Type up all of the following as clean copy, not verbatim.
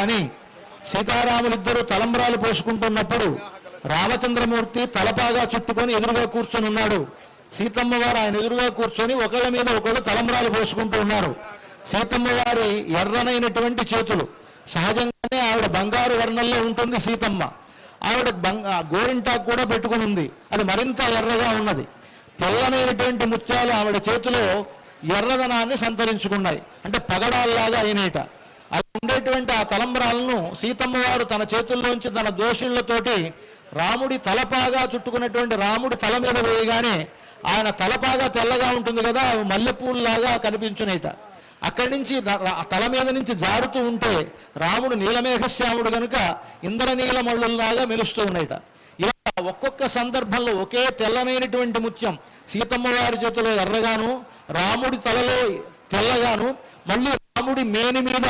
అని సీతారాములిద్దరూ తలంబ్రాలు పోసుకుంటున్నప్పుడు రామచంద్రమూర్తి తలపాగా చుట్టుకొని ఎదురుగా కూర్చొని ఉన్నాడు. సీతమ్మ వారు ఆయన ఎదురుగా కూర్చొని ఒకళ్ళ మీద ఒకళ్ళు తలంబ్రాలు పోసుకుంటూ ఉన్నారు. సీతమ్మ వారి ఎర్రనైనటువంటి చేతులు, సహజంగానే ఆవిడ బంగారు వర్ణంలో ఉంటుంది సీతమ్మ. ఆవిడ గోరింటాకు కూడా పెట్టుకుని ఉంది, అది మరింత ఎర్రగా ఉన్నది. తెల్లనైనటువంటి ముత్యాలు ఆవిడ చేతిలో ఎర్రదనాన్ని సంతరించుకున్నాయి, అంటే పగడాల్లాగా అయినట. అలా ఉండేటువంటి ఆ తలంబ్రాలను సీతమ్మ వారు తన చేతుల్లోంచి తన దోషులతోటి రాముడి తలపాగా చుట్టుకున్నటువంటి రాముడి తల మీద వేయగానే ఆయన తలపాగా తెల్లగా ఉంటుంది కదా, మల్లెపూల్లాగా కనిపించునేట. అక్కడి నుంచి తల మీద నుంచి జారుతూ ఉంటే రాముడు నీలమేఘశ్యాముడు కనుక ఇంద్రనీలమళ్ళుల్లాగా మెలుస్తూ ఉన్నాయిట. ఇలా ఒక్కొక్క సందర్భంలో ఒకే తెల్లనైనటువంటి ముత్యం సీతమ్మ వారి చేతిలో ఎర్రగాను, రాముడి తలలో తెల్లగాను, మళ్ళీ రాముడి మేని మీద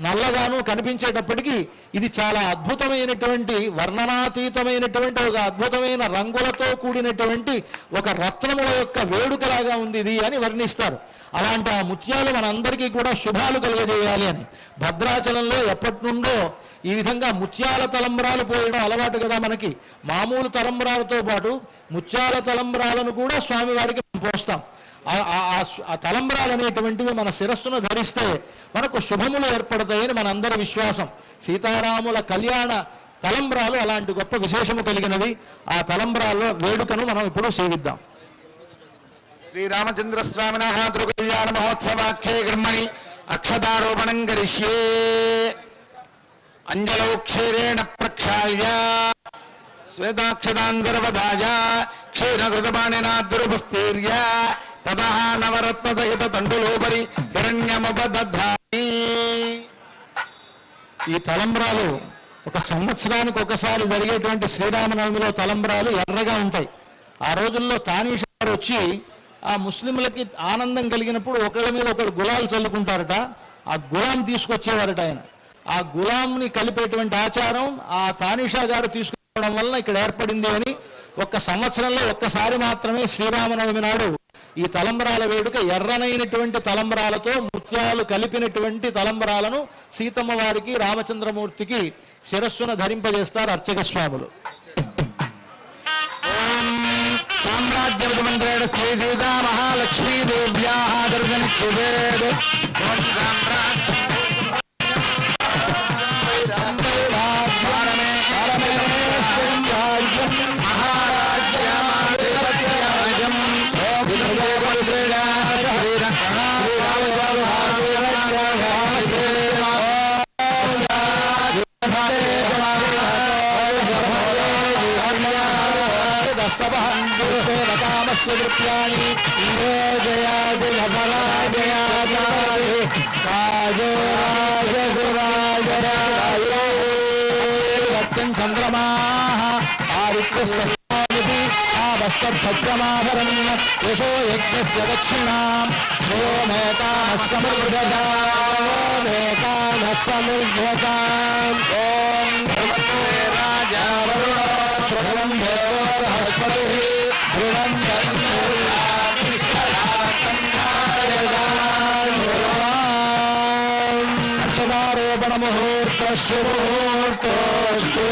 నల్లగాను కనిపించేటప్పటికీ ఇది చాలా అద్భుతమైనటువంటి వర్ణనాతీతమైనటువంటి ఒక అద్భుతమైన రంగులతో కూడినటువంటి ఒక రత్నముల యొక్క వేడుకలాగా ఉంది ఇది అని వర్ణిస్తారు. అలాంటి ఆ ముత్యాలు మనందరికీ కూడా శుభాలు కలుగజేయాలి అని భద్రాచలంలో ఎప్పటి నుండో ఈ విధంగా ముత్యాల తలంబ్రాలు పోయడం అలవాటు కదా మనకి. మామూలు తలంబ్రాలతో పాటు ముత్యాల తలంబ్రాలను కూడా స్వామివారికి పోస్తాం. ఆ తలంబ్రాలు అనేటువంటివి మన శిరస్సును ధరిస్తే మనకు శుభములు ఏర్పడతాయని మనందరి విశ్వాసం. సీతారాముల కళ్యాణ తలంబ్రాలు అలాంటి గొప్ప విశేషము కలిగినవి. ఆ తలంబ్రాల వేడుకను మనం ఇప్పుడు సేవిద్దాం. శ్రీరామచంద్ర స్వామిన కళ్యాణ మహోత్సవాఖ్యే కర్మణి అక్షతారోపణం కరిష్యే అంజలౌ క్షీరేణ ప్రక్షాళ్య శ్వేతాక్షతాంతర్వదాయ క్షీరకృతపాణినాద్రుపస్తీర్య తతః నవరత్నసహిత తండులోపరి హిరణ్యముపదధామి. ఈ తలంబ్రాలు ఒక సంవత్సరానికి ఒకసారి జరిగేటువంటి శ్రీరామనవమిలో తలంబ్రాలు ఎర్రగా ఉంటాయి. ఆ రోజుల్లో తానీషా గారు వచ్చి ఆ ముస్లింలకి ఆనందం కలిగినప్పుడు ఒకళ్ళ మీద ఒకళ్ళు గులాలు చల్లుకుంటారట. ఆ గులాం తీసుకొచ్చేవారట ఆయన. ఆ గులాంని కలిపేటువంటి ఆచారం ఆ తానీషా గారు తీసుకురావడం వలన ఇక్కడ ఏర్పడింది అని ఒక్క సంవత్సరంలో ఒక్కసారి మాత్రమే శ్రీరామనవమి నాడు ఈ తలంబ్రాల వేడుక ఎర్రనైనటువంటి తలంబ్రాలతో ముత్యాలు కలిపినటువంటి తలంబ్రాలను సీతమ్మ వారికి రామచంద్రమూర్తికి శిరస్సున ధరింపజేస్తారు అర్చక స్వాములు. సామ్రాజ్యమంత్రేణ శ్రీ సీతా మహాలక్ష్మీదేవ్యా దర్శనిచ్చేది వృత్యాన్ని సత్యం చంద్రమా ఆవస్తమాభరం యశో యజ్ఞస్య దక్షిణాం సమృద్ధతాం. ఓం రాజా వరుణ బృహస్పతి అక్షరారోపణ ముహూర్త శుభముహూర్తోస్తు.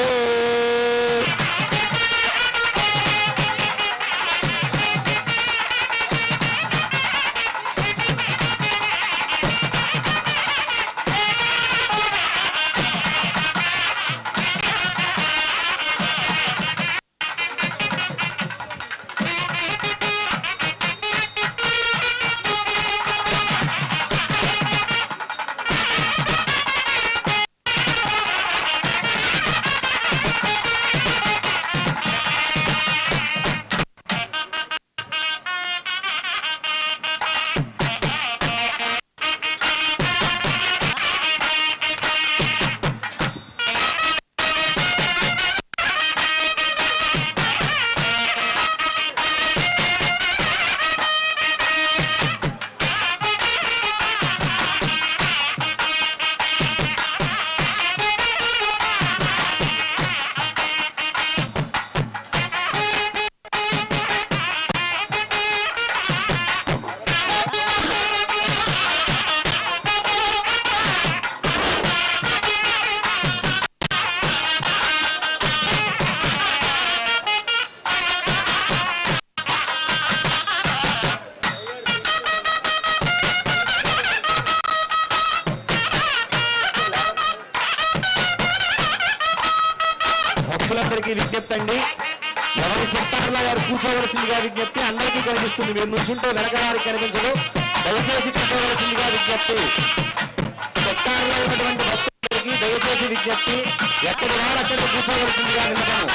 భక్తులందరికీ విజ్ఞప్తి అండి. ఎవరి సెక్టార్లో వారు కూర్చోవలసిందిగా విజ్ఞప్తి. అందరికీ కనిపిస్తుంది, మీరు నుంచుంటే వెనక వారికి కనిపించదు. దయచేసి కూర్చోవలసిందిగా విజ్ఞప్తి. సెక్టార్లో ఉన్నటువంటి భక్తులందరికీ దయచేసి విజ్ఞప్తి. ఎక్కడి వారు అక్కడ కూర్చోవలసిందిగా విన్నపము.